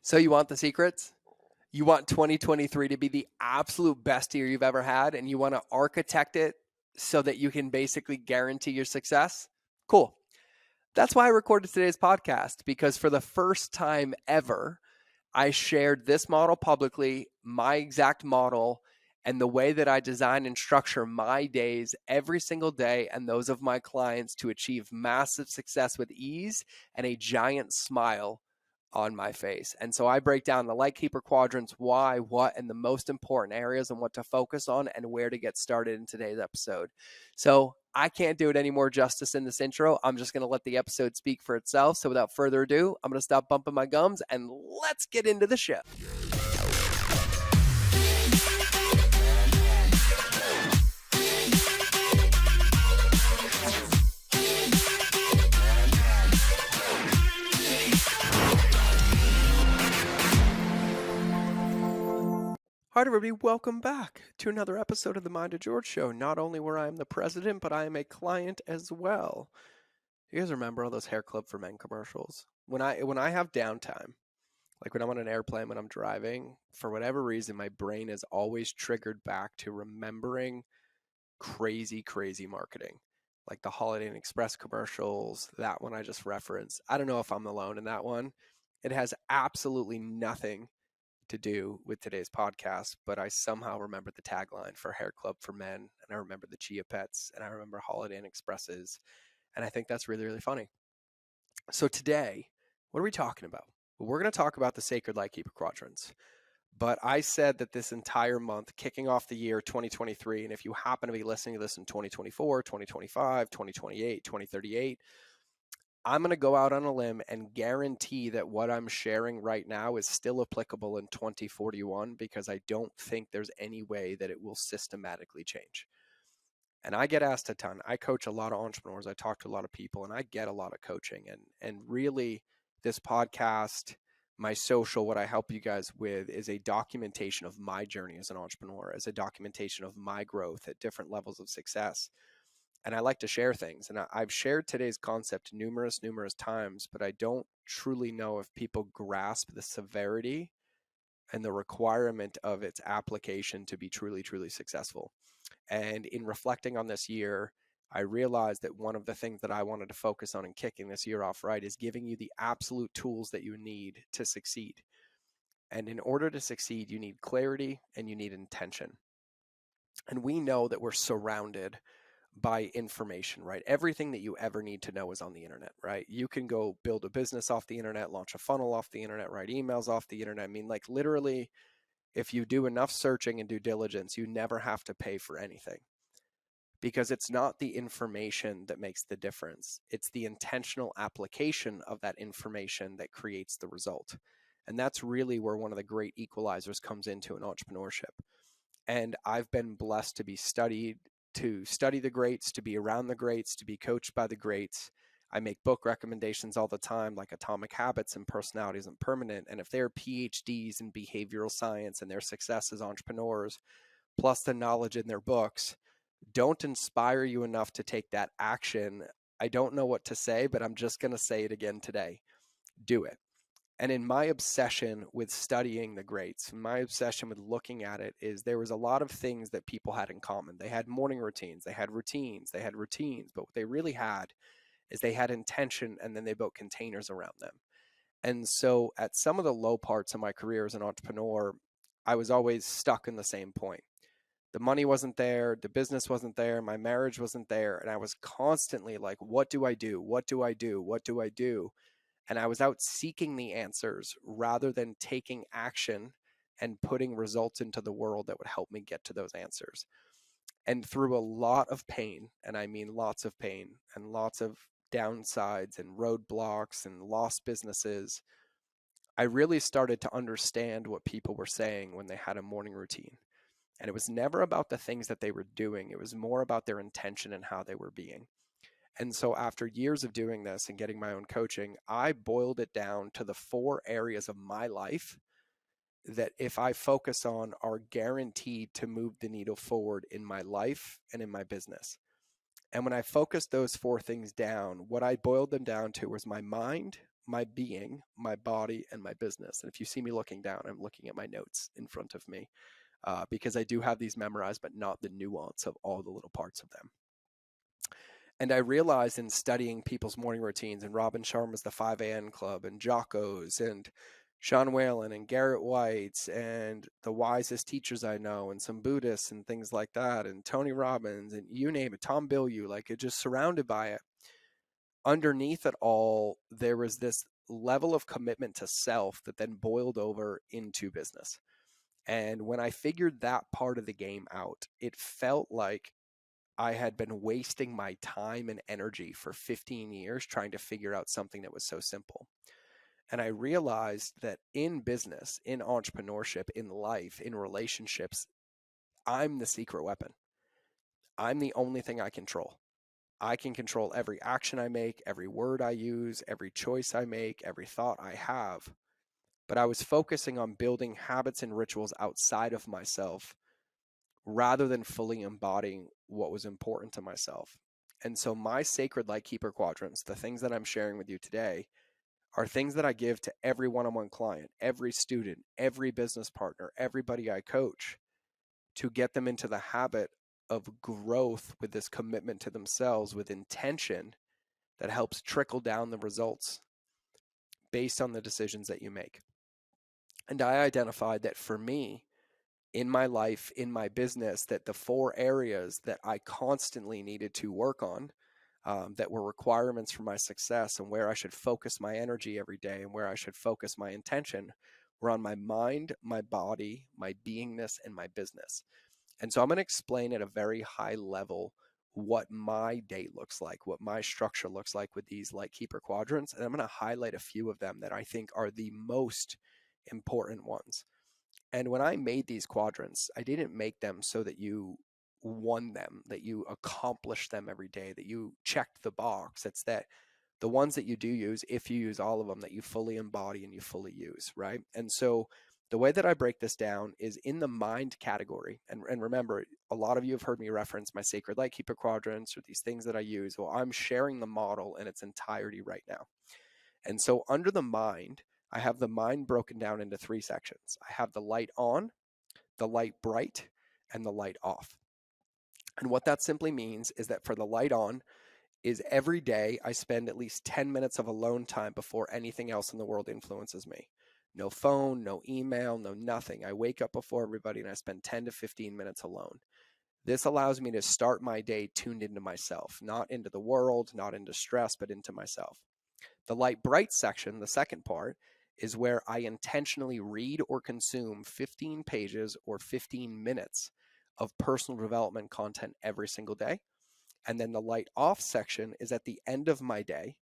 So you want the secrets? You want 2023 to be the absolute best year you've ever had, and you want to architect it so that you can basically guarantee your success? Cool. That's why I recorded today's podcast, because for the first time ever, I shared this model publicly, my exact model, and the way that I design and structure my days every single day and those of my clients to achieve massive success with ease and a giant smile on my face. And so I break down the Lightkeeper quadrants, why, what, and the most important areas and what to focus on and where to get started in today's episode. So I can't do it any more justice in this intro. I'm just going to let the episode speak for itself. So without further ado, I'm going to stop bumping my gums and let's get into the show. All right, everybody, welcome back to another episode of the Mind of George Show. Not only where I am the president, but I am a client as well. You guys remember all those Hair Club for Men commercials? When I have downtime, like when I'm on an airplane, when I'm driving, for whatever reason, my brain is always triggered back to remembering crazy, crazy marketing. Like the Holiday Inn Express commercials, that one I just referenced. I don't know if I'm alone in that one. It has absolutely nothing to do with today's podcast, but I somehow remember the tagline for Hair Club for Men, and I remember the Chia Pets, and I remember Holiday Inn Expresses, and I think that's really, really funny. So today, what are we talking about? Well, we're going to talk about the sacred Lightkeeper quadrants. But I said that this entire month, kicking off the year 2023, and if you happen to be listening to this in 2024, 2025, 2028, 2038, I'm going to go out on a limb and guarantee that what I'm sharing right now is still applicable in 2041, because I don't think there's any way that it will systematically change. And I get asked a ton. I coach a lot of entrepreneurs. I talk to a lot of people, and I get a lot of coaching. And really, this podcast, my social, what I help you guys with is a documentation of my journey as an entrepreneur, as a documentation of my growth at different levels of success. And I like to share things. And I've shared today's concept numerous times, but I don't truly know if people grasp the severity and the requirement of its application to be truly, truly successful. And in reflecting on this year, I realized that one of the things that I wanted to focus on in kicking this year off right is giving you the absolute tools that you need to succeed. And in order to succeed, you need clarity and you need intention. And we know that we're surrounded by information, right? Everything that you ever need to know is on the internet, right? You can go build a business off the internet, launch a funnel off the internet, write emails off the internet. I mean, like literally, if you do enough searching and due diligence, you never have to pay for anything, because it's not the information that makes the difference. It's the intentional application of that information that creates the result. And that's really where one of the great equalizers comes into in entrepreneurship. And I've been blessed to study the greats, to be around the greats, to be coached by the greats. I make book recommendations all the time, like Atomic Habits and Personality Isn't Permanent. And if they're PhDs in behavioral science and their success as entrepreneurs, plus the knowledge in their books, don't inspire you enough to take that action, I don't know what to say, but I'm just going to say it again today. Do it. And in my obsession with studying the greats, my obsession with looking at it, is there was a lot of things that people had in common. They had morning routines, they had routines, but what they really had is they had intention, and then they built containers around them. And so at some of the low parts of my career as an entrepreneur, I was always stuck in the same point. The money wasn't there, the business wasn't there, my marriage wasn't there, and I was constantly like, what do I do? What do I do? What do I do? And I was out seeking the answers rather than taking action and putting results into the world that would help me get to those answers. And through a lot of pain, and I mean lots of pain, and lots of downsides and roadblocks and lost businesses, I really started to understand what people were saying when they had a morning routine. And it was never about the things that they were doing. It was more about their intention and how they were being. And so after years of doing this and getting my own coaching, I boiled it down to the 4 areas of my life that if I focus on are guaranteed to move the needle forward in my life and in my business. And when I focused those 4 things down, what I boiled them down to was my mind, my being, my body, and my business. And if you see me looking down, I'm looking at my notes in front of me because I do have these memorized, but not the nuance of all the little parts of them. And I realized in studying people's morning routines, and Robin Sharma's The 5 a.m. Club, and Jocko's, and Sean Whalen, and Garrett White's, and the wisest teachers I know, and some Buddhists, and things like that, and Tony Robbins, and you name it, Tom Bilyeu, like, it just surrounded by it. Underneath it all, there was this level of commitment to self that then boiled over into business. And when I figured that part of the game out, it felt like I had been wasting my time and energy for 15 years trying to figure out something that was so simple. And I realized that in business, in entrepreneurship, in life, in relationships, I'm the secret weapon. I'm the only thing I control. I can control every action I make, every word I use, every choice I make, every thought I have. But I was focusing on building habits and rituals outside of myself rather than fully embodying what was important to myself. And so my sacred light keeper quadrants, the things that I'm sharing with you today, are things that I give to every one-on-one client, every student, every business partner, everybody I coach, to get them into the habit of growth with this commitment to themselves with intention that helps trickle down the results based on the decisions that you make. And I identified that for me, in my life, in my business, that the 4 areas that I constantly needed to work on, that were requirements for my success and where I should focus my energy every day and where I should focus my intention, were on my mind, my body, my beingness, and my business. And so I'm going to explain at a very high level what my day looks like, what my structure looks like with these light keeper quadrants. And I'm going to highlight a few of them that I think are the most important ones. And when I made these quadrants, I didn't make them so that you won them, that you accomplished them every day, that you checked the box. It's that the ones that you do use, if you use all of them, that you fully embody and you fully use, right? And so the way that I break this down is in the mind category. And remember, a lot of you have heard me reference my sacred light keeper quadrants or these things that I use. Well, I'm sharing the model in its entirety right now. And so under the mind, I have the mind broken down into 3 sections. I have the light on, the light bright, and the light off. And what that simply means is that for the light on is every day I spend at least 10 minutes of alone time before anything else in the world influences me. No phone, no email, no nothing. I wake up before everybody and I spend 10 to 15 minutes alone. This allows me to start my day tuned into myself, not into the world, not into stress, but into myself. The light bright section, the second part, is where I intentionally read or consume 15 pages or 15 minutes of personal development content every single day. And then the light off section is at the end of my day.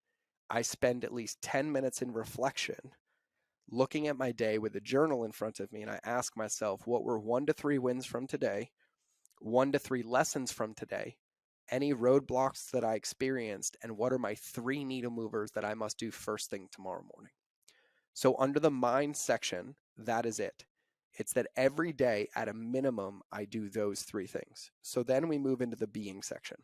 I spend at least 10 minutes in reflection, looking at my day with a journal in front of me, and I ask myself, what were 1 to 3 wins from today, 1 to 3 lessons from today, any roadblocks that I experienced, and what are my 3 needle movers that I must do first thing tomorrow morning. So under the mind section, that is it. It's that every day at a minimum, I do those 3 things. So then we move into the being section.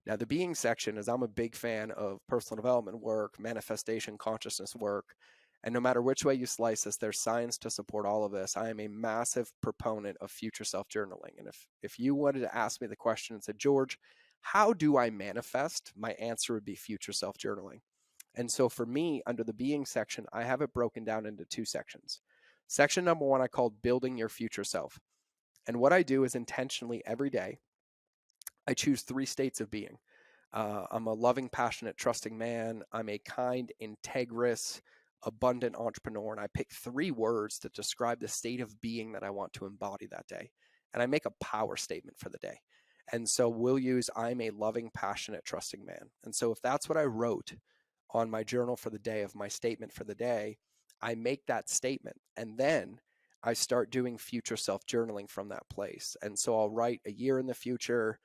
Now, the being section is I'm a big fan of personal development work, manifestation, consciousness work. And no matter which way you slice this, there's science to support all of this. I am a massive proponent of future self journaling. And if you wanted to ask me the question and said, George, how do I manifest? My answer would be future self journaling. And so for me, under the being section, I have it broken down into 2 sections. Section number 1, I called building your future self. And what I do is intentionally every day, I choose 3 states of being. I'm a loving, passionate, trusting man. I'm a kind, integrous, abundant entrepreneur. And I pick 3 words that describe the state of being that I want to embody that day. And I make a power statement for the day. And so we'll use I'm a loving, passionate, trusting man. And so if that's what I wrote on my journal for the day of my statement for the day, I make that statement. And then I start doing future self journaling from that place. And so I'll write a year in the future,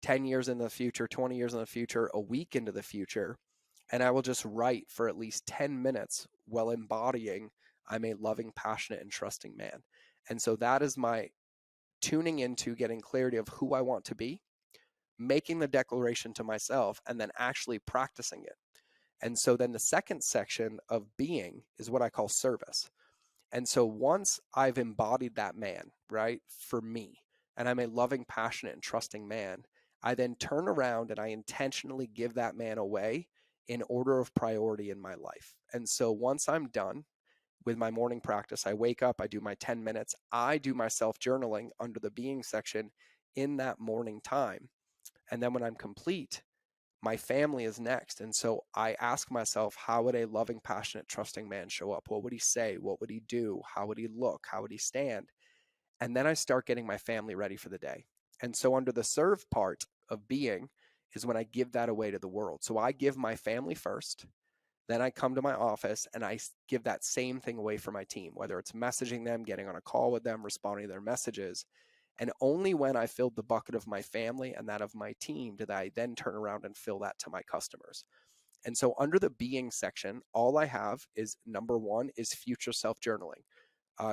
10 years in the future, 20 years in the future, a week into the future, and I will just write for at least 10 minutes while embodying I'm a loving, passionate, and trusting man. And so that is my tuning into getting clarity of who I want to be, making the declaration to myself, and then actually practicing it. And so then the second section of being is what I call service. And so once I've embodied that man, right, for me, and I'm a loving, passionate, and trusting man, I then turn around and I intentionally give that man away in order of priority in my life. And so once I'm done with my morning practice, I wake up, I do my 10 minutes, I do my self journaling under the being section in that morning time. And then when I'm complete, my family is next. And so I ask myself, how would a loving, passionate, trusting man show up? What would he say? What would he do? How would he look? How would he stand? And then I start getting my family ready for the day. And so under the serve part of being is when I give that away to the world. So I give my family first. Then I come to my office and I give that same thing away for my team, whether it's messaging them, getting on a call with them, responding to their messages. And only when I filled the bucket of my family and that of my team did I then turn around and fill that to my customers. And so under the being section, all I have is number one is future self journaling.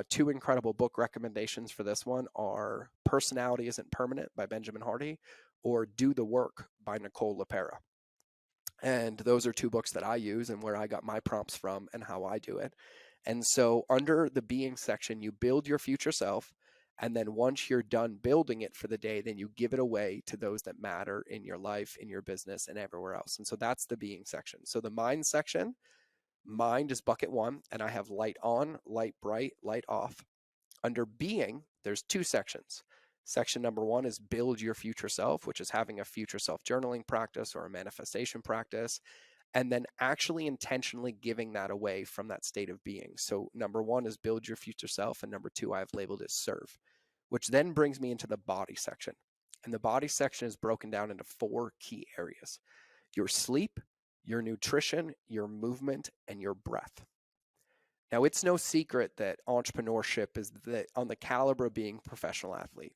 Two incredible book recommendations for this one are Personality Isn't Permanent by Benjamin Hardy or Do the Work by Nicole LePera. And those are two books that I use and where I got my prompts from and how I do it. And so under the being section, you build your future self. And then once you're done building it for the day, then you give it away to those that matter in your life, in your business, and everywhere else. And so that's the being section. So the mind section, mind is bucket one, and I have light on, light bright, light off. Under being, there's two sections. Section number one is build your future self, which is having a future self journaling practice or a manifestation practice, and then actually intentionally giving that away from that state of being. So number one is build your future self, and number two, I've labeled as serve, which then brings me into the body section. And the body section is broken down into four key areas: your sleep, your nutrition, your movement, and your breath. Now, it's no secret that entrepreneurship is on the caliber of being a professional athlete.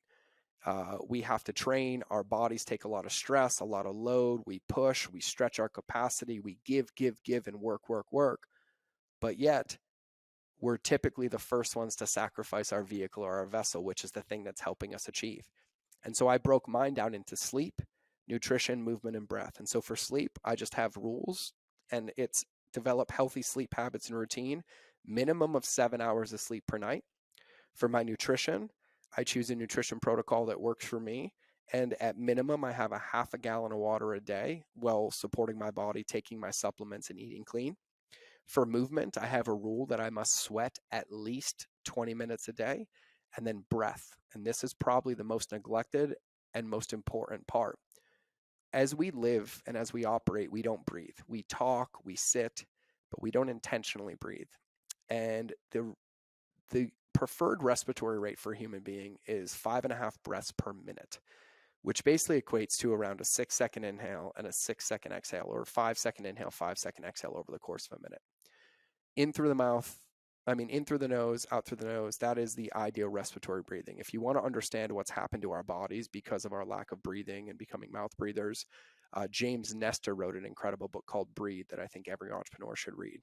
We have to train. Our bodies take a lot of stress, a lot of load. We push, we stretch our capacity, we give, and work, work, work. But yet, we're typically the first ones to sacrifice our vehicle or our vessel, which is the thing that's helping us achieve. And so I broke mine down into sleep, nutrition, movement, and breath. And so for sleep, I just have rules, and it's develop healthy sleep habits and routine, minimum of 7 hours of sleep per night. For my nutrition, I choose a nutrition protocol that works for me. And at minimum, I have a half a gallon of water a day while supporting my body, taking my supplements, and eating clean. For movement, I have a rule that I must sweat at least 20 minutes a day. And then breath. And this is probably the most neglected and most important part. As we live and as we operate, we don't breathe. We talk, we sit, but we don't intentionally breathe. And the preferred respiratory rate for a human being is 5.5 breaths per minute, which basically equates to around a 6-second inhale and a 6-second exhale, or 5-second inhale, 5-second exhale over the course of a minute. In through the mouth, in through the nose, out through the nose, that is the ideal respiratory breathing. If you want to understand what's happened to our bodies because of our lack of breathing and becoming mouth breathers, James Nestor wrote an incredible book called Breathe that I think every entrepreneur should read.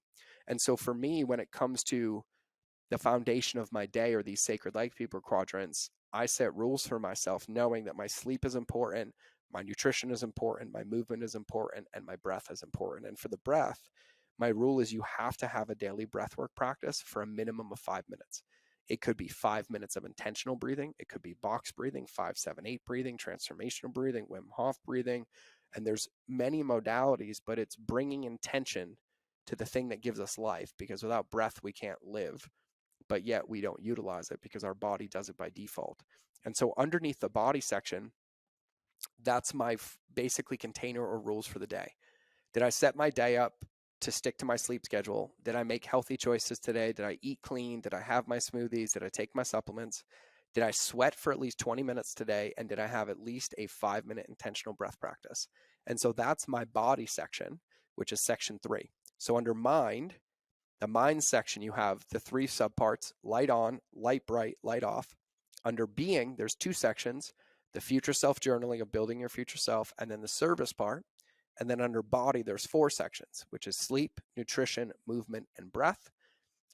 And so for me, when it comes to the foundation of my day or these sacred life keeper quadrants, I set rules for myself, knowing that my sleep is important, my nutrition is important, my movement is important, and my breath is important. And for the breath, my rule is you have to have a daily breathwork practice for a minimum of 5 minutes. It could be 5 minutes of intentional breathing. It could be box breathing, 5-7-8 breathing, transformational breathing, Wim Hof breathing. And there's many modalities, but it's bringing intention to the thing that gives us life, because without breath, we can't live. But yet we don't utilize it because our body does it by default. And so underneath the body section, that's my basically container or rules for the day. Did I set my day up to stick to my sleep schedule? Did I make healthy choices today? Did I eat clean? Did I have my smoothies? Did I take my supplements? Did I sweat for at least 20 minutes today? And did I have at least a 5-minute intentional breath practice? And so that's my body section, which is section 3. So under mind, the mind section, you have the 3 subparts: light on, light bright, light off. Under being, there's 2 sections: the future self journaling of building your future self, and then the service part. And then under body, there's 4 sections, which is sleep, nutrition, movement, and breath.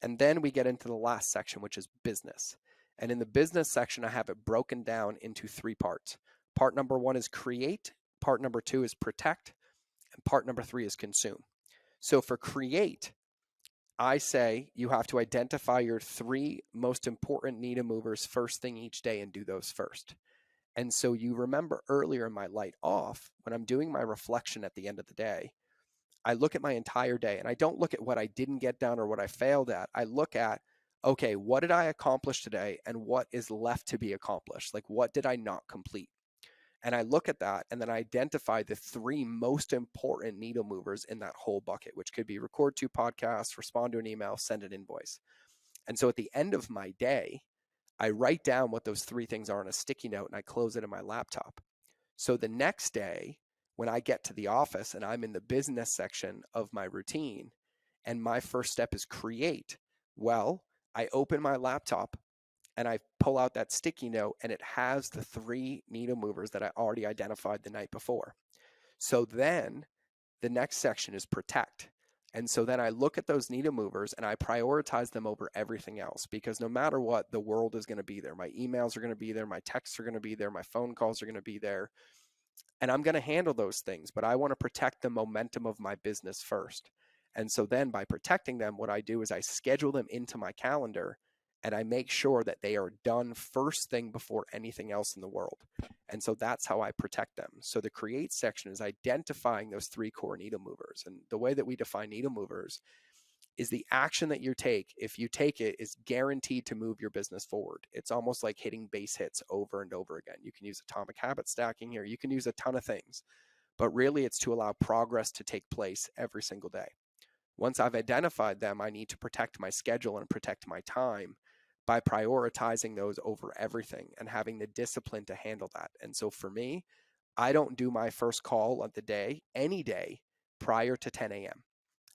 And then we get into the last section, which is business. And in the business section, I have it broken down into 3 parts. Part number 1 is create, part number 2 is protect, and part number 3 is consume. So for create, I say you have to identify your 3 most important needle movers first thing each day and do those first. And so you remember earlier in my light off, when I'm doing my reflection at the end of the day, I look at my entire day and I don't look at what I didn't get done or what I failed at. I look at, okay, what did I accomplish today and what is left to be accomplished? Like, what did I not complete? And I look at that and then I identify the 3 most important needle movers in that whole bucket, which could be record 2 podcasts, respond to an email, send an invoice. And so at the end of my day, I write down what those 3 things are on a sticky note and I close it in my laptop. So the next day, when I get to the office and I'm in the business section of my routine, and my first step is create, well, I open my laptop and I pull out that sticky note and it has the 3 needle movers that I already identified the night before. So then the next section is protect. And so then I look at those needle movers and I prioritize them over everything else, because no matter what, the world is going to be there. My emails are going to be there. My texts are going to be there. My phone calls are going to be there. And I'm going to handle those things, but I want to protect the momentum of my business first. And so then by protecting them, what I do is I schedule them into my calendar and I make sure that they are done first thing before anything else in the world. And so that's how I protect them. So the create section is identifying those 3 core needle movers. And the way that we define needle movers is the action that you take, if you take it, is guaranteed to move your business forward. It's almost like hitting base hits over and over again. You can use atomic habit stacking here. You can use a ton of things, but really it's to allow progress to take place every single day. Once I've identified them, I need to protect my schedule and protect my time by prioritizing those over everything and having the discipline to handle that. And so for me, I don't do my first call of the day, any day, prior to 10 a.m.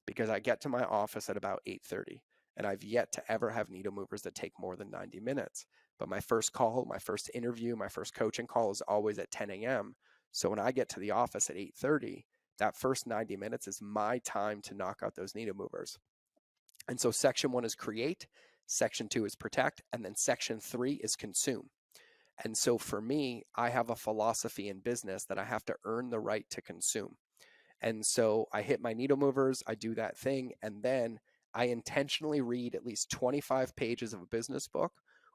because I get to my office at about 8:30 and I've yet to ever have needle movers that take more than 90 minutes. But my first call, my first interview, my first coaching call is always at 10 a.m. So when I get to the office at 8:30, that first 90 minutes is my time to knock out those needle movers. And so section 1 is create, section 2 is protect, and then section 3 is consume. And so for me, I have a philosophy in business that I have to earn the right to consume. And so I hit my needle movers, I do that thing, and then I intentionally read at least 25 pages of a business book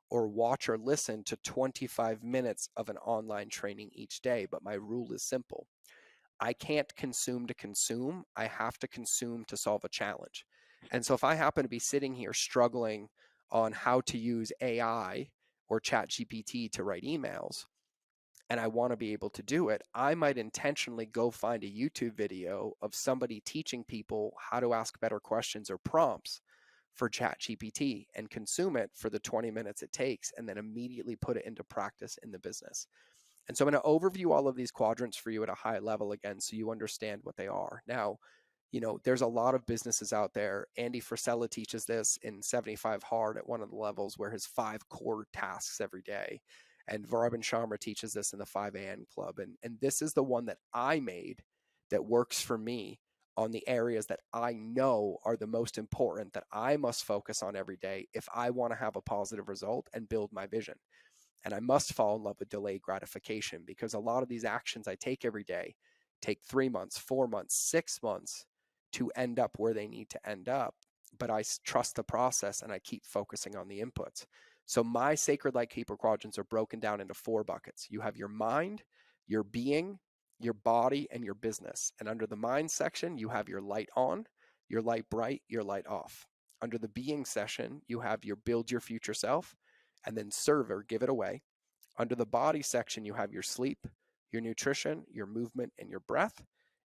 or watch or listen to 25 minutes of an online training each day. But my rule is simple. I can't consume to consume. I have to consume to solve a challenge. And so if I happen to be sitting here struggling on how to use AI or ChatGPT to write emails, and I want to be able to do it, I might intentionally go find a YouTube video of somebody teaching people how to ask better questions or prompts for ChatGPT and consume it for the 20 minutes it takes and then immediately put it into practice in the business. And so I'm going to overview all of these quadrants for you at a high level again so you understand what they are. Now, there's a lot of businesses out there. Andy Frisella teaches this in 75 Hard at one of the levels, where his 5 core tasks every day. And Varabin Sharma teaches this in the 5 a.m. club. And this is the one that I made that works for me on the areas that I know are the most important that I must focus on every day if I want to have a positive result and build my vision. And I must fall in love with delayed gratification, because a lot of these actions I take every day take 3 months, 4 months, 6 months to end up where they need to end up. But I trust the process and I keep focusing on the inputs. So my sacred light keeper quadrants are broken down into 4 buckets. You have your mind, your being, your body, and your business. And under the mind section, you have your light on, your light bright, your light off. Under the being section, you have your build your future self, and then serve or give it away. Under the body section, you have your sleep, your nutrition, your movement, and your breath.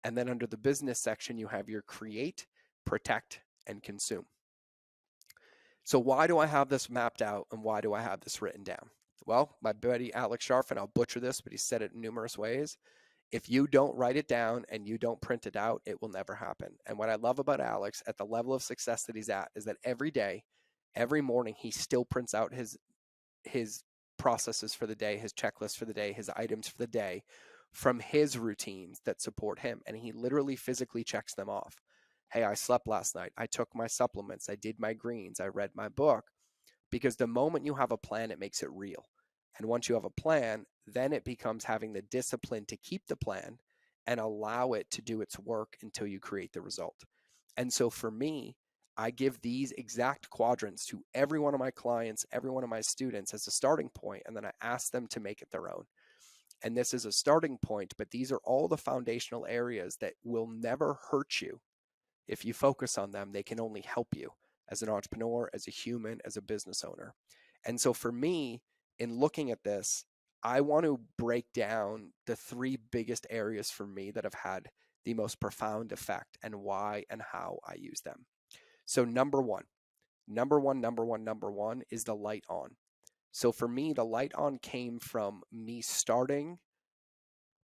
And then under the business section, you have your create, protect, and consume. So why do I have this mapped out and why do I have this written down? Well, my buddy Alex Sharf, I'll butcher this, but he said it in numerous ways. If you don't write it down and you don't print it out, it will never happen. And what I love about Alex at the level of success that he's at is that every day, every morning, he still prints out his processes for the day, his checklist for the day, his items for the day from his routines that support him. And he literally physically checks them off. Hey, I slept last night. I took my supplements. I did my greens. I read my book. Because the moment you have a plan, it makes it real. And once you have a plan, then it becomes having the discipline to keep the plan and allow it to do its work until you create the result. And so for me, I give these exact quadrants to every one of my clients, every one of my students as a starting point, and then I ask them to make it their own. And this is a starting point, but these are all the foundational areas that will never hurt you. If you focus on them, they can only help you as an entrepreneur, as a human, as a business owner. And so for me, in looking at this, I want to break down the three biggest areas for me that have had the most profound effect and why and how I use them. So number one is the light on. So for me, the light on came from me starting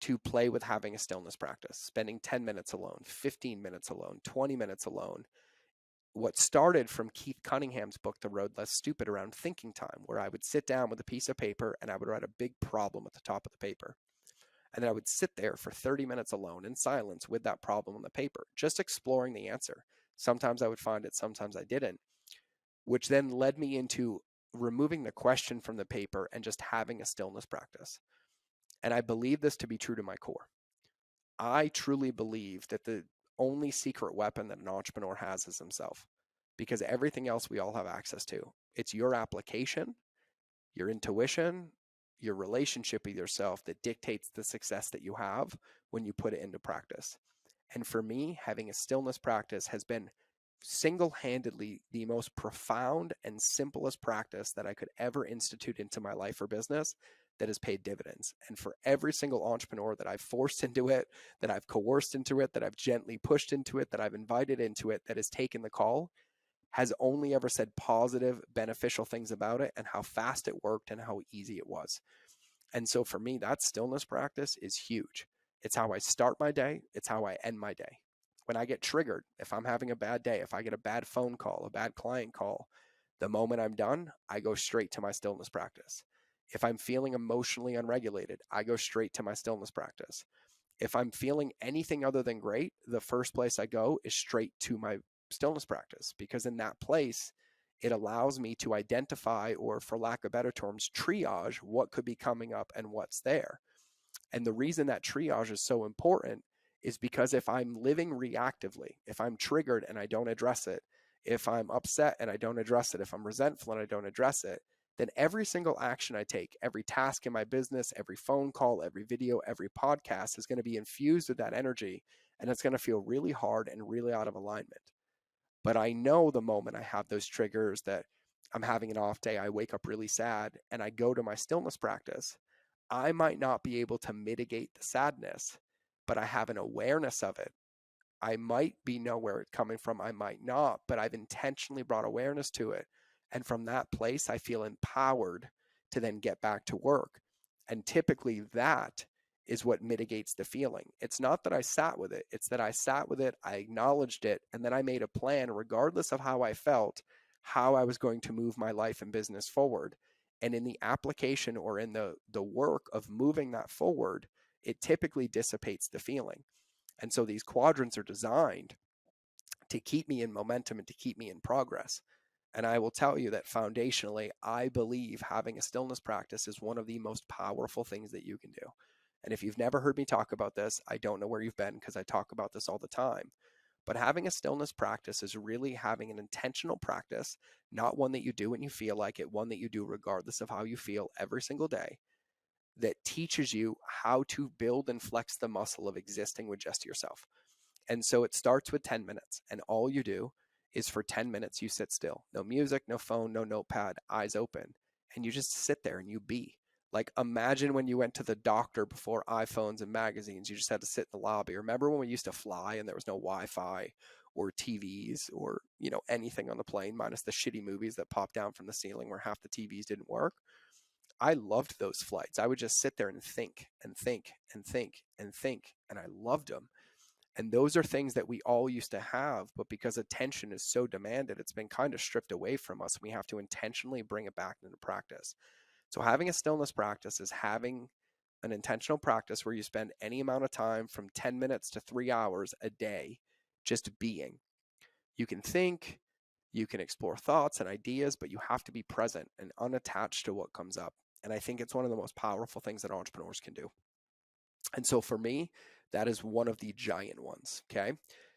to play with having a stillness practice, spending 10 minutes alone, 15 minutes alone, 20 minutes alone. What started from Keith Cunningham's book, The Road Less Stupid, around thinking time, where I would sit down with a piece of paper and I would write a big problem at the top of the paper. And then I would sit there for 30 minutes alone in silence with that problem on the paper, just exploring the answer. Sometimes I would find it, sometimes I didn't, which then led me into removing the question from the paper and just having a stillness practice. And I believe this to be true to my core. I truly believe that the only secret weapon that an entrepreneur has is himself, because everything else we all have access to. It's your application, your intuition, your relationship with yourself that dictates the success that you have when you put it into practice. And for me, having a stillness practice has been single-handedly the most profound and simplest practice that I could ever institute into my life or business that has paid dividends. And for every single entrepreneur that I've forced into it, that I've coerced into it, that I've gently pushed into it, that I've invited into it, that has taken the call, has only ever said positive, beneficial things about it and how fast it worked and how easy it was. And so for me, that stillness practice is huge. It's how I start my day. It's how I end my day. When I get triggered, if I'm having a bad day, if I get a bad phone call, a bad client call, the moment I'm done, I go straight to my stillness practice. If I'm feeling emotionally unregulated, I go straight to my stillness practice. If I'm feeling anything other than great, the first place I go is straight to my stillness practice, because in that place, it allows me to identify, or for lack of better terms, triage what could be coming up and what's there. And the reason that triage is so important is because if I'm living reactively, if I'm triggered and I don't address it, if I'm upset and I don't address it, if I'm resentful and I don't address it, then every single action I take, every task in my business, every phone call, every video, every podcast is going to be infused with that energy, and it's going to feel really hard and really out of alignment. But I know the moment I have those triggers that I'm having an off day, I wake up really sad, and I go to my stillness practice, I might not be able to mitigate the sadness, but I have an awareness of it. I might know where it's coming from, I might not, but I've intentionally brought awareness to it. And from that place, I feel empowered to then get back to work. And typically that is what mitigates the feeling. It's not that I sat with it, it's that I sat with it, I acknowledged it, and then I made a plan, regardless of how I felt, how I was going to move my life and business forward. And in the application, or in the work of moving that forward, it typically dissipates the feeling. And so these quadrants are designed to keep me in momentum and to keep me in progress. And I will tell you that foundationally, I believe having a stillness practice is one of the most powerful things that you can do. And if you've never heard me talk about this, I don't know where you've been, because I talk about this all the time. But having a stillness practice is really having an intentional practice, not one that you do when you feel like it, one that you do regardless of how you feel every single day, that teaches you how to build and flex the muscle of existing with just yourself. And so it starts with 10 minutes, and all you do is for 10 minutes, you sit still. No music, no phone, no notepad, eyes open. And you just sit there and you be. Like, imagine when you went to the doctor before iPhones and magazines, you just had to sit in the lobby. Remember when we used to fly and there was no Wi-Fi or TVs or, anything on the plane, minus the shitty movies that popped down from the ceiling where half the TVs didn't work? I loved those flights. I would just sit there and think and think and think and think, and I loved them. And those are things that we all used to have, but because attention is so demanded, it's been kind of stripped away from us. We have to intentionally bring it back into practice. So having a stillness practice is having an intentional practice where you spend any amount of time, from 10 minutes to 3 hours a day, just being. You can think, you can explore thoughts and ideas, but you have to be present and unattached to what comes up. And I think it's one of the most powerful things that entrepreneurs can do. And so for me, that is one of the giant ones. Okay.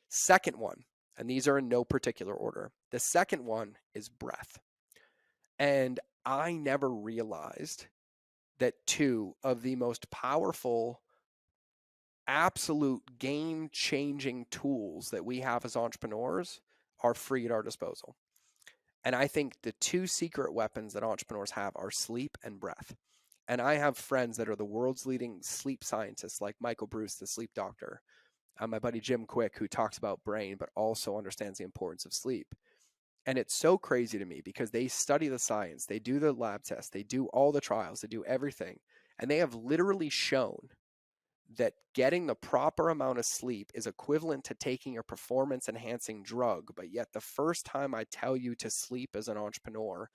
Second one, And these are in no particular order. The second one is breath. And I never realized that two of the most powerful, absolute game changing tools that we have as entrepreneurs are free at our disposal. And I think the two secret weapons that entrepreneurs have are sleep and breath. And I have friends that are the world's leading sleep scientists, like Michael Bruce, the sleep doctor. My buddy Jim Quick, who talks about brain, but also understands the importance of sleep. And it's so crazy to me because they study the science, they do the lab tests, they do all the trials, they do everything. And they have literally shown that getting the proper amount of sleep is equivalent to taking a performance enhancing drug. But yet, the first time I tell you to sleep as an entrepreneur,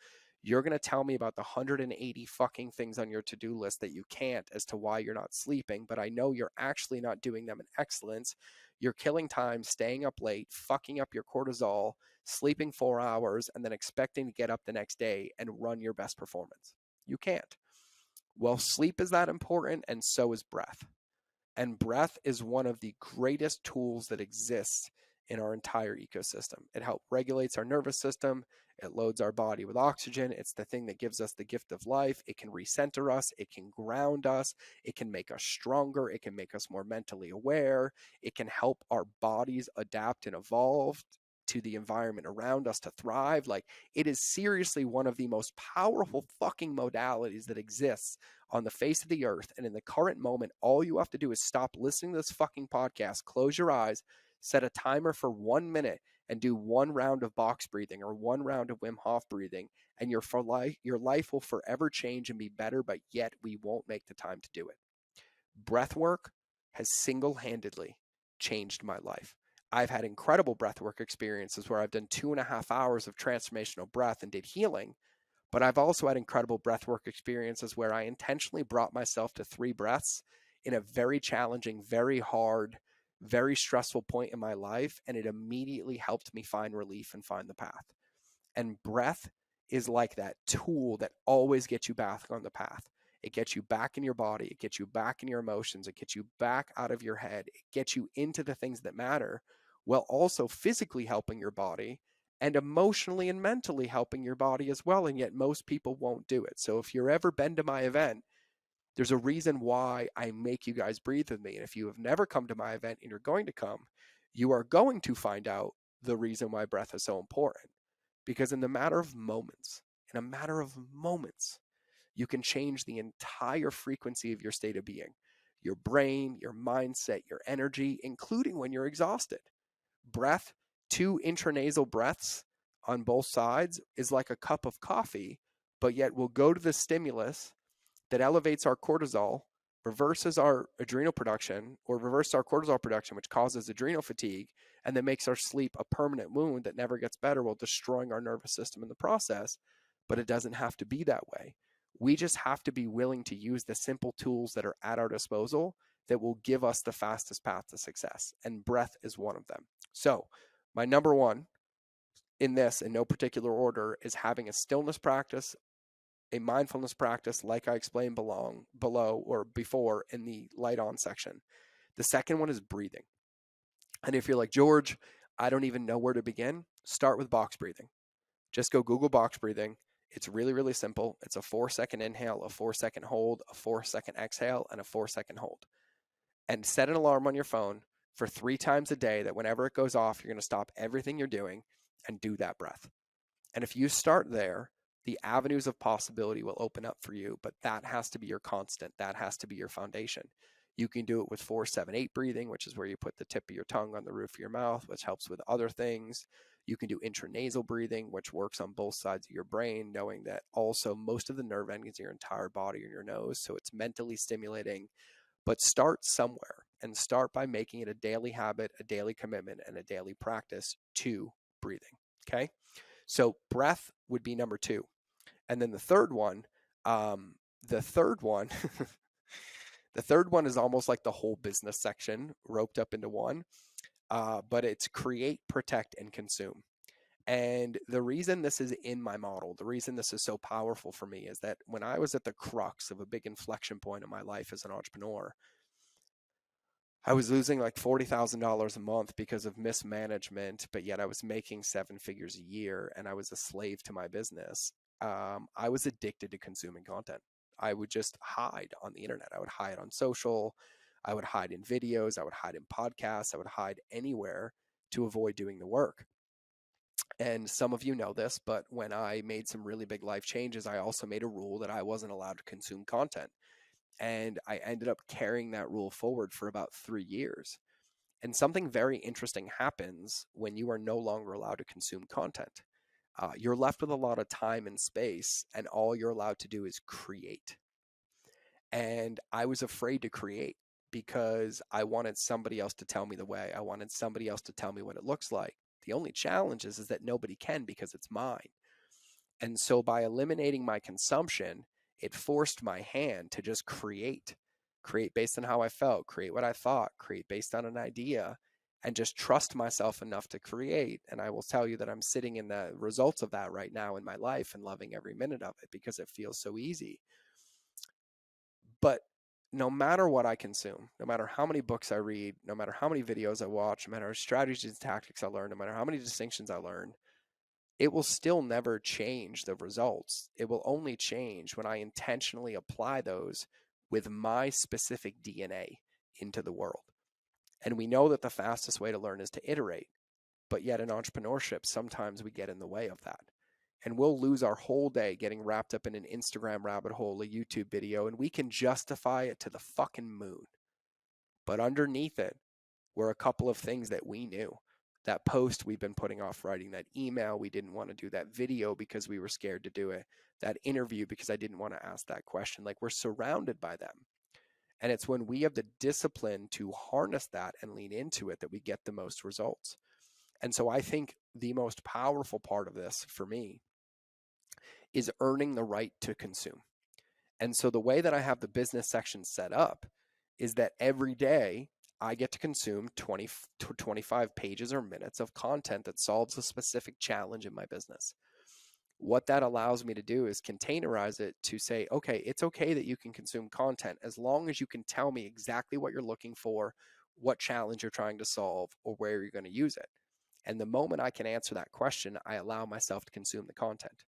you're going to tell me about the 180 fucking things on your to-do list that you can't as to why you're not sleeping. But I know you're actually not doing them in excellence. You're killing time, staying up late, fucking up your cortisol, sleeping 4 hours, and then expecting to get up the next day and run your best performance. You can't. Well, sleep is that important, and so is breath. And breath is one of the greatest tools that exists in our entire ecosystem. It helps regulates our nervous system. It loads our body with oxygen. It's the thing that gives us the gift of life. It can recenter us. It can ground us. It can make us stronger. It can make us more mentally aware. It can help our bodies adapt and evolve to the environment around us to thrive. Like, it is seriously one of the most powerful fucking modalities that exists on the face of the earth. And in the current moment, all you have to do is stop listening to this fucking podcast, close your eyes, set a timer for 1 minute, and do one round of box breathing or one round of Wim Hof breathing, and your life will forever change and be better, but yet we won't make the time to do it. Breath work has single-handedly changed my life. I've had incredible breathwork experiences where I've done 2.5 hours of transformational breath and did healing. But I've also had incredible breathwork experiences where I intentionally brought myself to 3 breaths in a very challenging, very hard, very stressful point in my life. And it immediately helped me find relief and find the path. And breath is like that tool that always gets you back on the path. It gets you back in your body. It gets you back in your emotions. It gets you back out of your head. It gets you into the things that matter, while also physically helping your body and emotionally and mentally helping your body as well. And yet most people won't do it. So if you're ever been to my event, there's a reason why I make you guys breathe with me. And if you have never come to my event and you're going to come, you are going to find out the reason why breath is so important. Because in a matter of moments, you can change the entire frequency of your state of being, your brain, your mindset, your energy, including when you're exhausted. Breath, 2 intranasal breaths on both sides is like a cup of coffee, but yet we'll go to the stimulus that elevates our cortisol, reverses our adrenal production, or reverses our cortisol production, which causes adrenal fatigue, and then makes our sleep a permanent wound that never gets better while destroying our nervous system in the process. But it doesn't have to be that way. We just have to be willing to use the simple tools that are at our disposal that will give us the fastest path to success. And breath is one of them. So, my number one in this, in no particular order, is having a stillness practice, a mindfulness practice, like I explained below or before in the light on section. The second one is breathing. And if you're like, George, I don't even know where to begin, start with box breathing. Just go Google box breathing. It's really, really simple. It's a 4-second inhale, a 4-second hold, a 4-second exhale, and a 4-second hold. And set an alarm on your phone for 3 times a day that whenever it goes off, you're going to stop everything you're doing and do that breath. And if you start there, the avenues of possibility will open up for you, but that has to be your constant. That has to be your foundation. You can do it with 4-7-8 breathing, which is where you put the tip of your tongue on the roof of your mouth, which helps with other things. You can do intranasal breathing, which works on both sides of your brain, knowing that also most of the nerve endings in your entire body are in your nose. So it's mentally stimulating, but start somewhere and start by making it a daily habit, a daily commitment, and a daily practice to breathing. Okay. So breath would be number 2. And then the third one, the third one is almost like the whole business section roped up into one, but it's create, protect, and consume. And the reason this is in my model, the reason this is so powerful for me is that when I was at the crux of a big inflection point in my life as an entrepreneur, I was losing like $40,000 a month because of mismanagement, but yet I was making 7 figures a year and I was a slave to my business. I was addicted to consuming content. I would just hide on the internet. I would hide on social. I would hide in videos. I would hide in podcasts. I would hide anywhere to avoid doing the work. And some of you know this, but when I made some really big life changes, I also made a rule that I wasn't allowed to consume content. And I ended up carrying that rule forward for about 3 years. And something very interesting happens when you are no longer allowed to consume content. You're left with a lot of time and space, and all you're allowed to do is create. And I was afraid to create because I wanted somebody else to tell me the way. I wanted somebody else to tell me what it looks like. The only challenge is that nobody can because it's mine. And so by eliminating my consumption, it forced my hand to just create based on how I felt, create what I thought, create based on an idea, and just trust myself enough to create. And I will tell you that I'm sitting in the results of that right now in my life and loving every minute of it because it feels so easy. But no matter what I consume, no matter how many books I read, no matter how many videos I watch, no matter strategies and tactics I learn, no matter how many distinctions I learn, it will still never change the results. It will only change when I intentionally apply those with my specific DNA into the world. And we know that the fastest way to learn is to iterate. But yet in entrepreneurship, sometimes we get in the way of that. And we'll lose our whole day getting wrapped up in an Instagram rabbit hole, a YouTube video, and we can justify it to the fucking moon. But underneath it were a couple of things that we knew. That post we've been putting off writing, that email we didn't want to do, that video because we were scared to do it, that interview because I didn't want to ask that question. Like, we're surrounded by them. And it's when we have the discipline to harness that and lean into it that we get the most results. And so I think the most powerful part of this for me is earning the right to consume. And so the way that I have the business section set up is that every day I get to consume 20 to 25 pages or minutes of content that solves a specific challenge in my business. What that allows me to do is containerize it to say, okay, it's okay that you can consume content as long as you can tell me exactly what you're looking for, what challenge you're trying to solve, or where you're going to use it. And the moment I can answer that question, I allow myself to consume the content.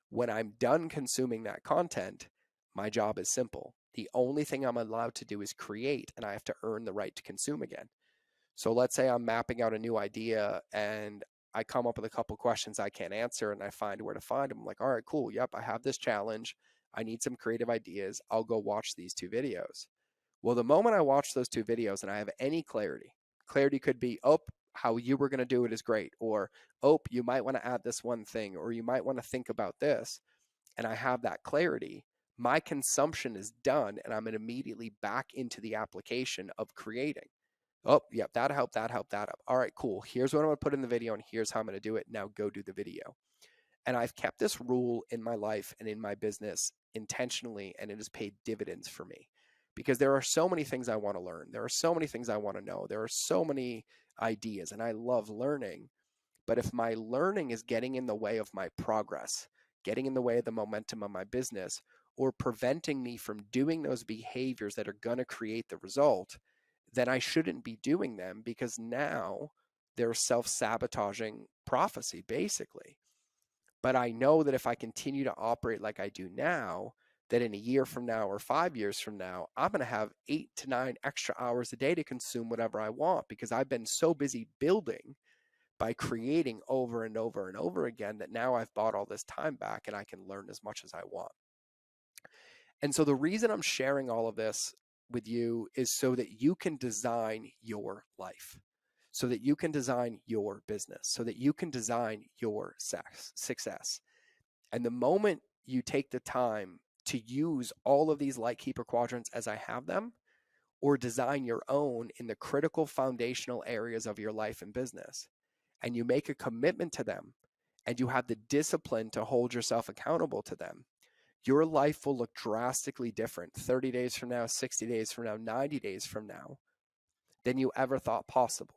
When I'm done consuming that content, my job is simple. The only thing I'm allowed to do is create, and I have to earn the right to consume again. So let's say I'm mapping out a new idea and I come up with a couple questions I can't answer and I find where to find them. I'm like, all right, cool. Yep, I have this challenge. I need some creative ideas. I'll go watch these 2 videos. Well, the moment I watch those 2 videos and I have any clarity could be, oh, how you were going to do it is great. Or, oh, you might want to add this one thing, or you might want to think about this. And I have that clarity. My consumption is done and I'm immediately back into the application of creating. Oh, yep, that helped, that helped, that helped. All right, cool. Here's what I'm going to put in the video and here's how I'm going to do it. Now go do the video. And I've kept this rule in my life and in my business intentionally, and it has paid dividends for me because there are so many things I want to learn. There are so many things I want to know. There are so many ideas, and I love learning. But if my learning is getting in the way of my progress, getting in the way of the momentum of my business, or preventing me from doing those behaviors that are going to create the result, then I shouldn't be doing them because now they're self-sabotaging prophecy, basically. But I know that if I continue to operate like I do now, that in a year from now or 5 years from now, I'm going to have 8 to 9 extra hours a day to consume whatever I want because I've been so busy building by creating over and over and over again that now I've bought all this time back and I can learn as much as I want. And so the reason I'm sharing all of this with you is so that you can design your life, so that you can design your business, so that you can design your success. And the moment you take the time to use all of these light keeper quadrants as I have them, or design your own in the critical foundational areas of your life and business, and you make a commitment to them, and you have the discipline to hold yourself accountable to them, your life will look drastically different 30 days from now, 60 days from now, 90 days from now than you ever thought possible.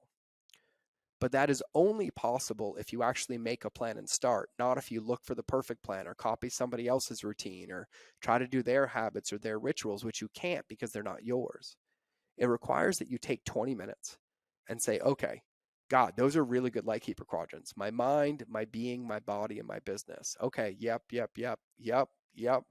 But that is only possible if you actually make a plan and start, not if you look for the perfect plan or copy somebody else's routine or try to do their habits or their rituals, which you can't because they're not yours. It requires that you take 20 minutes and say, okay, God, those are really good light keeper quadrants. My mind, my being, my body, and my business. Okay, yep, yep, yep, yep, yep,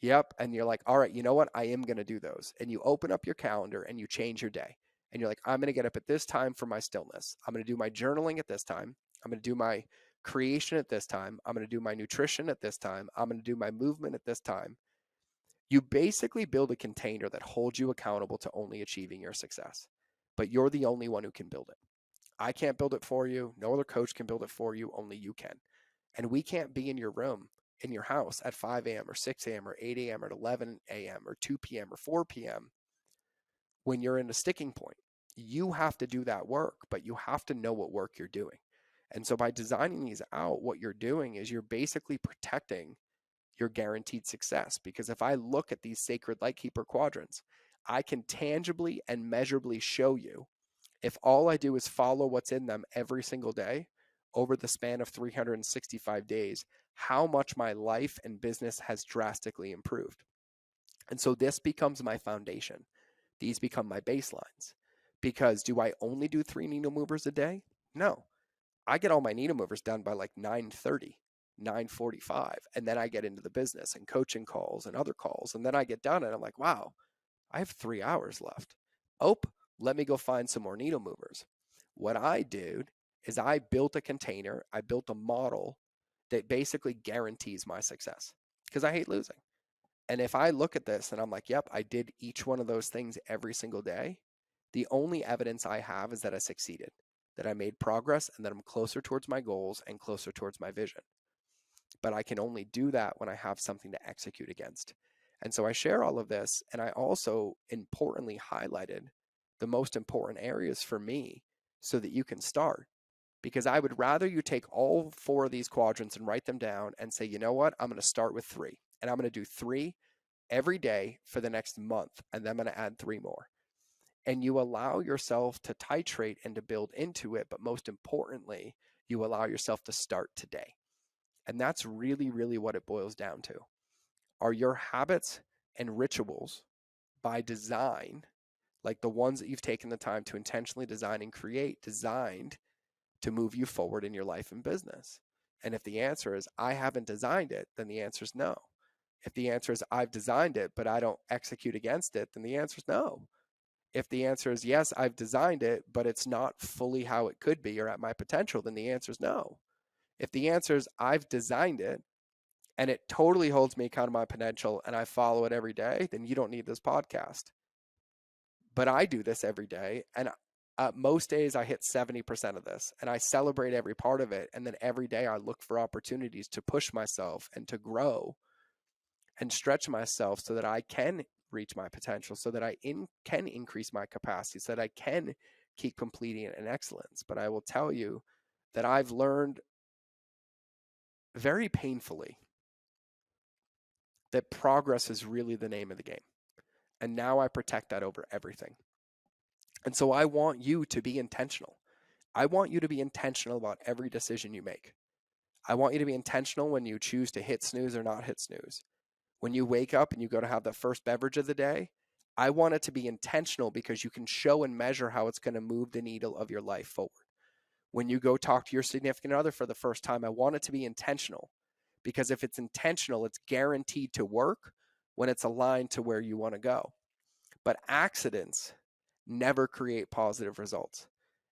yep. And you're like, all right, you know what? I am going to do those. And you open up your calendar and you change your day. And you're like, I'm going to get up at this time for my stillness. I'm going to do my journaling at this time. I'm going to do my creation at this time. I'm going to do my nutrition at this time. I'm going to do my movement at this time. You basically build a container that holds you accountable to only achieving your success, but you're the only one who can build it. I can't build it for you. No other coach can build it for you. Only you can. And we can't be in your room, in your house at 5 a.m. or 6 a.m. or 8 a.m. or 11 a.m. or 2 p.m. or 4 p.m. when you're in a sticking point. You have to do that work, but you have to know what work you're doing. And so by designing these out, what you're doing is you're basically protecting your guaranteed success. Because if I look at these sacred lightkeeper quadrants, I can tangibly and measurably show you, if all I do is follow what's in them every single day over the span of 365 days, how much my life and business has drastically improved. And so this becomes my foundation. These become my baselines. Because do I only do 3 needle movers a day? No. I get all my needle movers done by like 9:30, 9:45, and then I get into the business and coaching calls and other calls, and then I get done and I'm like, wow, I have 3 hours left. Oh, let me go find some more needle movers. What I did is I built a container, I built a model that basically guarantees my success because I hate losing. And if I look at this and I'm like, yep, I did each one of those things every single day, the only evidence I have is that I succeeded, that I made progress, and that I'm closer towards my goals and closer towards my vision. But I can only do that when I have something to execute against. And so I share all of this, and I also importantly highlighted the most important areas for me so that you can start. Because I would rather you take all 4 of these quadrants and write them down and say, you know what, I'm going to start with 3. And I'm going to do 3 every day for the next month, and then I'm going to add 3 more. And you allow yourself to titrate and to build into it, but most importantly, you allow yourself to start today. And that's really, really what it boils down to. Are your habits and rituals by design, like the ones that you've taken the time to intentionally design and create, designed to move you forward in your life and business? And if the answer is, I haven't designed it, then the answer is no. If the answer is, I've designed it, but I don't execute against it, then the answer is no. If the answer is, yes, I've designed it, but it's not fully how it could be or at my potential, then the answer is no. If the answer is, I've designed it and it totally holds me account of my potential and I follow it every day, then you don't need this podcast. But I do this every day, and most days I hit 70% of this, and I celebrate every part of it. And then every day I look for opportunities to push myself and to grow and stretch myself so that I can reach my potential, so that I can increase my capacity, so that I can keep completing it in excellence. But I will tell you that I've learned very painfully that progress is really the name of the game. And now I protect that over everything. And so I want you to be intentional. I want you to be intentional about every decision you make. I want you to be intentional when you choose to hit snooze or not hit snooze. When you wake up and you go to have the first beverage of the day, I want it to be intentional because you can show and measure how it's going to move the needle of your life forward. When you go talk to your significant other for the first time, I want it to be intentional because if it's intentional, it's guaranteed to work when it's aligned to where you want to go. But accidents never create positive results.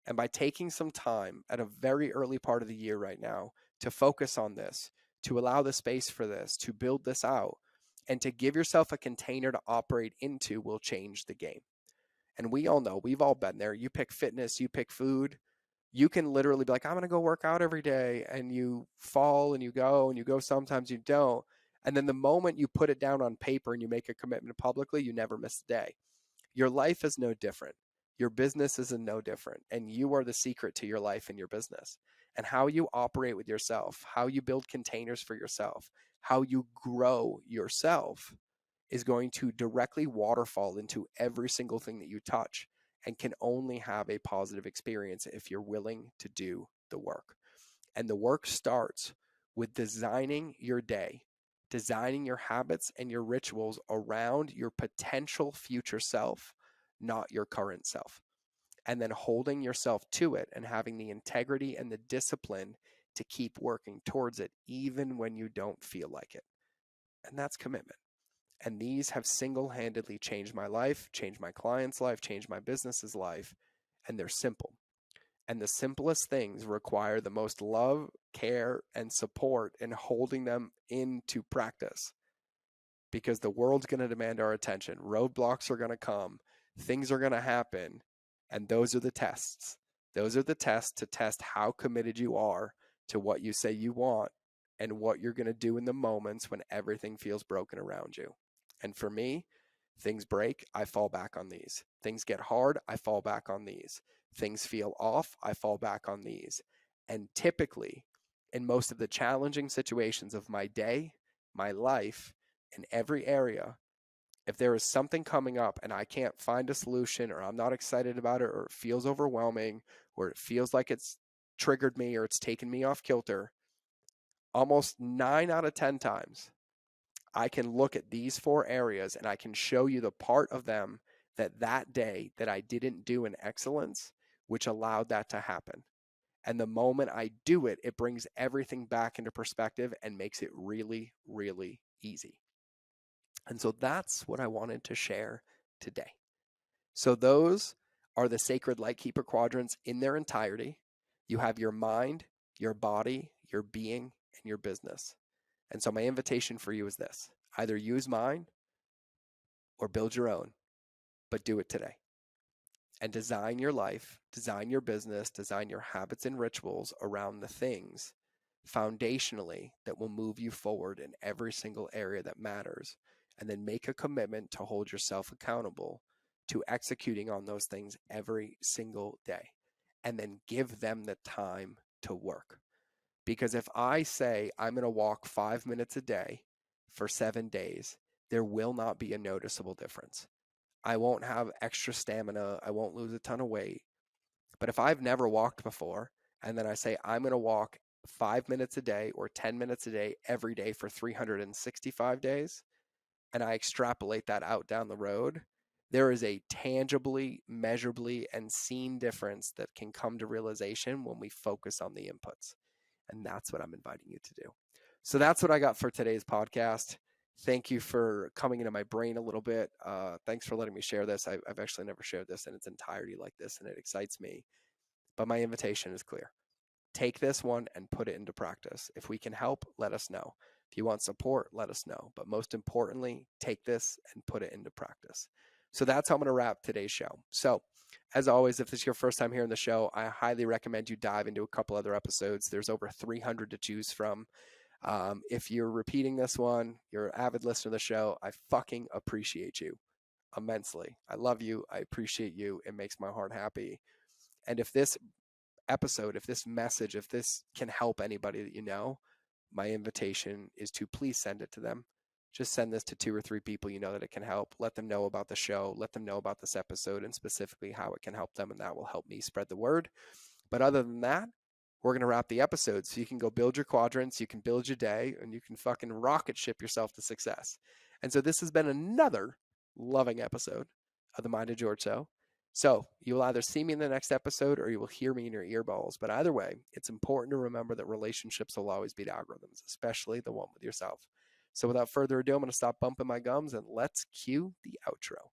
And by taking some time at a very early part of the year right now to focus on this, to allow the space for this, to build this out, and to give yourself a container to operate into will change the game. And we all know, we've all been there. You pick fitness, you pick food. You can literally be like, I'm going to go work out every day. And you fall and you go, sometimes you don't. And then the moment you put it down on paper and you make a commitment publicly, you never miss a day. Your life is no different. Your business is no different. And you are the secret to your life and your business. And how you operate with yourself, how you build containers for yourself, how you grow yourself is going to directly waterfall into every single thing that you touch and can only have a positive experience if you're willing to do the work. And the work starts with designing your day, designing your habits and your rituals around your potential future self, not your current self. And then holding yourself to it and having the integrity and the discipline to keep working towards it, even when you don't feel like it. And that's commitment. And these have single-handedly changed my life, changed my client's life, changed my business's life. And they're simple. And the simplest things require the most love, care, and support in holding them into practice, because the world's going to demand our attention. Roadblocks are going to come. Things are going to happen. And those are the tests. Those are the tests to test how committed you are to what you say you want and what you're going to do in the moments when everything feels broken around you. And for me, things break, I fall back on these. Things get hard, I fall back on these. Things feel off, I fall back on these. And typically, in most of the challenging situations of my day, my life, in every area, if there is something coming up and I can't find a solution, or I'm not excited about it, or it feels overwhelming, or it feels like it's triggered me or it's taken me off kilter, almost 9 out of 10 times, I can look at these 4 areas and I can show you the part of them that day that I didn't do in excellence, which allowed that to happen. And the moment I do it, it brings everything back into perspective and makes it really, really easy. And so that's what I wanted to share today. So those are the sacred Lightkeeper quadrants in their entirety. You have your mind, your body, your being, and your business. And so my invitation for you is this: either use mine or build your own, but do it today. And design your life, design your business, design your habits and rituals around the things foundationally that will move you forward in every single area that matters. And then make a commitment to hold yourself accountable to executing on those things every single day. And then give them the time to work. Because if I say I'm going to walk 5 minutes a day for 7 days, there will not be a noticeable difference. I won't have extra stamina. I won't lose a ton of weight. But if I've never walked before, and then I say I'm going to walk 5 minutes a day or 10 minutes a day every day for 365 days, and I extrapolate that out down the road, there is a tangibly, measurably, and seen difference that can come to realization when we focus on the inputs. And that's what I'm inviting you to do. So that's what I got for today's podcast. Thank you for coming into my brain a little bit. Thanks for letting me share this. I've actually never shared this in its entirety like this, and it excites me. But my invitation is clear. Take this one and put it into practice. If we can help, let us know. If you want support, let us know. But most importantly, take this and put it into practice. So that's how I'm going to wrap today's show. So as always, if this is your first time here on the show, I highly recommend you dive into a couple other episodes. There's over 300 to choose from. If you're repeating this one, you're an avid listener to the show, I fucking appreciate you immensely. I love you. I appreciate you. It makes my heart happy. And if this episode, if this message, if this can help anybody that you know, my invitation is to please send it to them. Just send this to 2 or 3 people you know that it can help. Let them know about the show. Let them know about this episode and specifically how it can help them, and that will help me spread the word. But other than that, we're going to wrap the episode so you can go build your quadrants, you can build your day, and you can fucking rocket ship yourself to success. And so this has been another loving episode of the Mind of George Show. So you will either see me in the next episode or you will hear me in your earballs. But either way, it's important to remember that relationships will always beat algorithms, especially the one with yourself. So without further ado, I'm going to stop bumping my gums and let's cue the outro.